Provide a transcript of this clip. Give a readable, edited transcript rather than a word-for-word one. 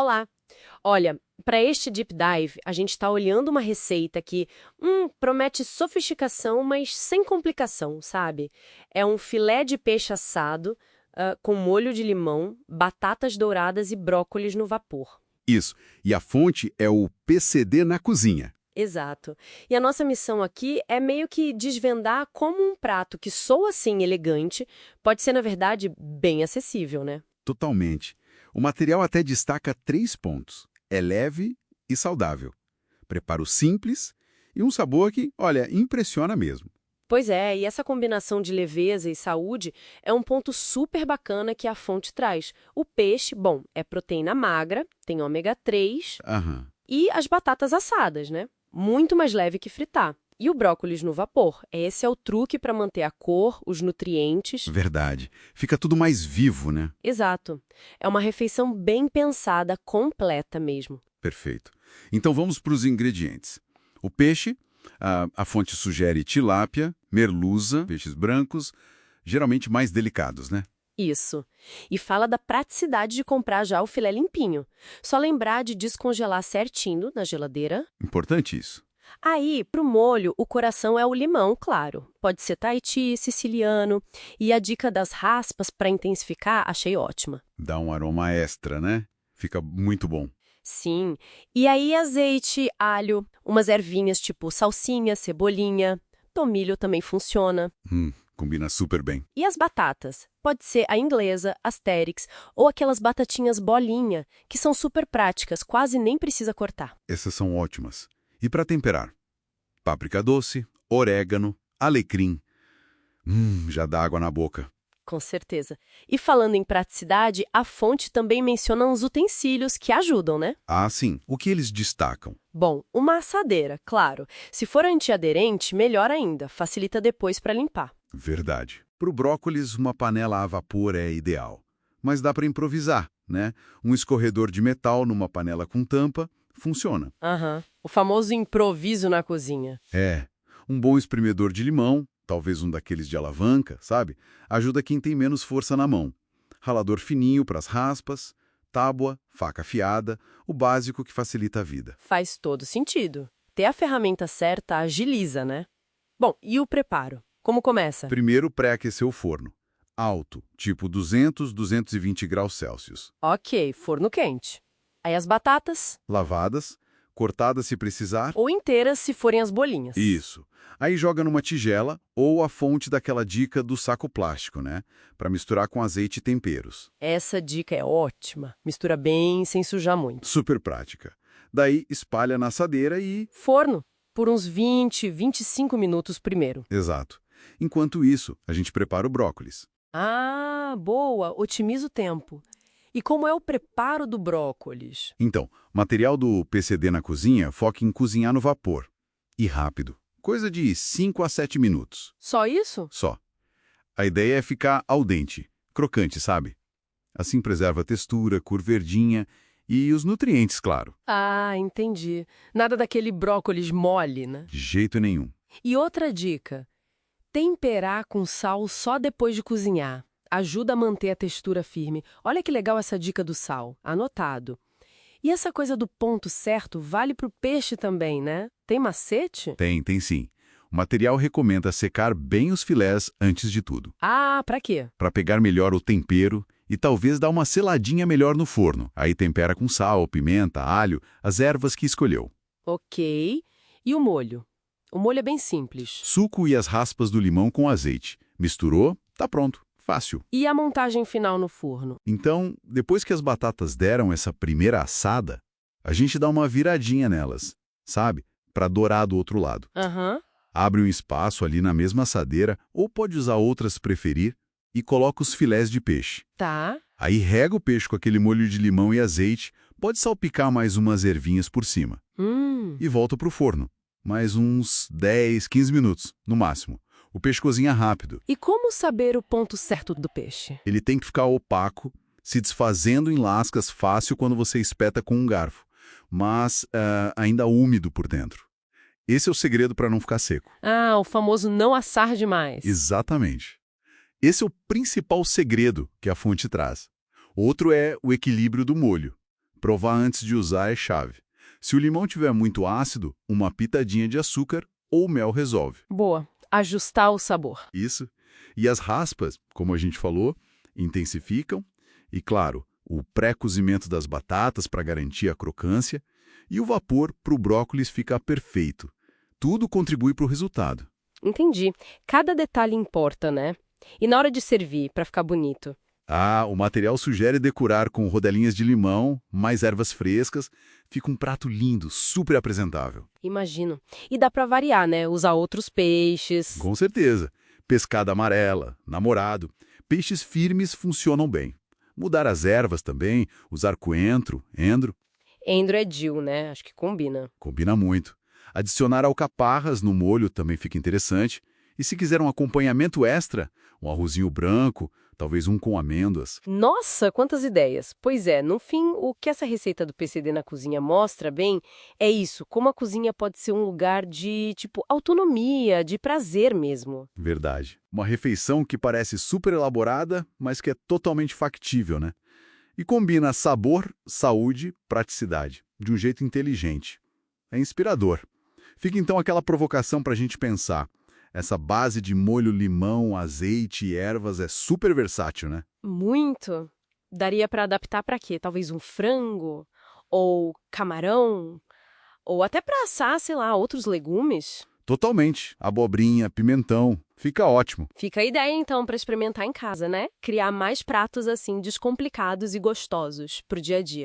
Olá! Olha, para este deep dive, a gente está olhando uma receita que promete sofisticação, mas sem complicação, sabe? É um filé de peixe assado, com molho de limão, batatas douradas e brócolis no vapor. Isso. E a fonte é o PCD na cozinha. Exato. E a nossa missão aqui é meio que desvendar como um prato que soa assim elegante pode ser, na verdade, bem acessível, né? Totalmente. O material até destaca 3 pontos. É leve e saudável. Preparo simples e um sabor que, olha, impressiona mesmo. Pois é, e essa combinação de leveza e saúde é um ponto super bacana que a fonte traz. O peixe, bom, é proteína magra, tem ômega 3 Aham. e as batatas assadas, né? Muito mais leve que fritar. E o brócolis no vapor. Esse é o truque para manter a cor, os nutrientes. Verdade. Fica tudo mais vivo, né? Exato. É uma refeição bem pensada, completa mesmo. Perfeito. Então vamos para os ingredientes. O peixe, a fonte sugere tilápia, merluza, peixes brancos, geralmente mais delicados, né? Isso. E fala da praticidade de comprar já o filé limpinho. Só lembrar de descongelar certinho na geladeira. Importante isso. Aí, pro molho, o coração é o limão, claro. Pode ser Tahiti, siciliano. E a dica das raspas para intensificar, achei ótima. Dá um aroma extra, né? Fica muito bom. Sim. E aí, azeite, alho, umas ervinhas tipo salsinha, cebolinha. Tomilho também funciona. Combina super bem. E as batatas? Pode ser a inglesa, Asterix ou aquelas batatinhas bolinha, que são super práticas, quase nem precisa cortar. Essas são ótimas. E para temperar? Páprica doce, orégano, alecrim. Já dá água na boca. Com certeza. E falando em praticidade, a fonte também menciona uns utensílios que ajudam, né? Ah, sim. O que eles destacam? Bom, uma assadeira, claro. Se for antiaderente, melhor ainda, facilita depois para limpar. Verdade. Para o brócolis, uma panela a vapor é ideal. Mas dá para improvisar, né? Um escorredor de metal numa panela com tampa funciona. Aham. O famoso improviso na cozinha. É. Um bom espremedor de limão, talvez um daqueles de alavanca, sabe? Ajuda quem tem menos força na mão. Ralador fininho para as raspas, tábua, faca afiada, o básico que facilita a vida. Faz todo sentido. Ter a ferramenta certa agiliza, né? Bom, e o preparo? Como começa? Primeiro, pré-aquecer o forno. Alto, tipo 200, 220 graus Celsius. Ok, forno quente. Aí as batatas, Lavadas, cortadas se precisar. ou inteiras se forem as bolinhas. Isso. Aí joga numa tigela ou a fonte daquela dica do saco plástico, né? Para misturar com azeite e temperos. Essa dica é ótima. Mistura bem, sem sujar muito. Super prática. Daí espalha na assadeira e... Forno, por uns 20, 25 minutos primeiro. Exato. Enquanto isso, a gente prepara o brócolis. Ah, boa, otimiza o tempo. E como é o preparo do brócolis? Então, o material do PCD na cozinha foca em cozinhar no vapor. E rápido. Coisa de 5 a 7 minutos. Só isso? Só. A ideia é ficar al dente, crocante, sabe? Assim preserva a textura, cor verdinha e os nutrientes, claro. Ah, entendi. Nada daquele brócolis mole, né? De jeito nenhum. E outra dica: temperar com sal só depois de cozinhar. Ajuda a manter a textura firme. Olha que legal essa dica do sal. Anotado. E essa coisa do ponto certo vale para o peixe também, né? Tem macete? Tem sim. O material recomenda secar bem os filés antes de tudo, Ah, para quê? para pegar melhor o tempero e talvez dar uma seladinha melhor no forno. Aí tempera com sal, pimenta, alho, as ervas que escolheu. Ok. E o molho? O molho é bem simples. Suco e as raspas do limão com azeite. Misturou, tá pronto. Fácil. E a montagem final no forno? Então, depois que as batatas deram essa primeira assada, a gente dá uma viradinha nelas, sabe? Para dourar do outro lado. Aham. Abre um espaço ali na mesma assadeira, ou pode usar outras se preferir, e coloca os filés de peixe. Tá. Aí rega o peixe com aquele molho de limão e azeite, pode salpicar mais umas ervinhas por cima. E volta pro forno. Mais uns 10, 15 minutos, no máximo. O peixe cozinha rápido. E como saber o ponto certo do peixe? Ele tem que ficar opaco, se desfazendo em lascas fácil quando você espeta com um garfo, mas ainda úmido por dentro. Esse é o segredo para não ficar seco. Ah, o famoso não assar demais. Exatamente. Esse é o principal segredo que a fonte traz. Outro é o equilíbrio do molho. Provar antes de usar é chave. Se o limão tiver muito ácido, uma pitadinha de açúcar ou mel resolve. Boa. Ajustar o sabor. Isso. E as raspas, como a gente falou, intensificam. E, claro, o pré-cozimento das batatas para garantir a crocância. E o vapor para o brócolis ficar perfeito. Tudo contribui para o resultado. Entendi. Cada detalhe importa, né? E na hora de servir, para ficar bonito? Ah, o material sugere decorar com rodelinhas de limão, mais ervas frescas. Fica um prato lindo, super apresentável. Imagino. E dá para variar, né? Usar outros peixes. Com certeza. Pescada amarela, namorado. Peixes firmes funcionam bem. Mudar as ervas também, usar coentro, endro. Endro é Jill, né? Acho que combina. Combina muito. Adicionar alcaparras no molho também fica interessante. E se quiser um acompanhamento extra, um arrozinho branco, talvez um com amêndoas. Nossa, quantas ideias! Pois é, no fim, o que essa receita do PCD na cozinha mostra bem é isso, como a cozinha pode ser um lugar de, autonomia, de prazer mesmo. Verdade. Uma refeição que parece super elaborada, mas que é totalmente factível, né? E combina sabor, saúde, praticidade, de um jeito inteligente. É inspirador. Fica então aquela provocação para a gente pensar. Essa base de molho limão, azeite e ervas é super versátil, né? Muito. Daria para adaptar para quê? Talvez um frango? Ou camarão? Ou até para assar, sei lá, outros legumes? Totalmente. Abobrinha, pimentão. Fica ótimo. Fica a ideia, então, para experimentar em casa, né? Criar mais pratos assim, descomplicados e gostosos pro dia a dia.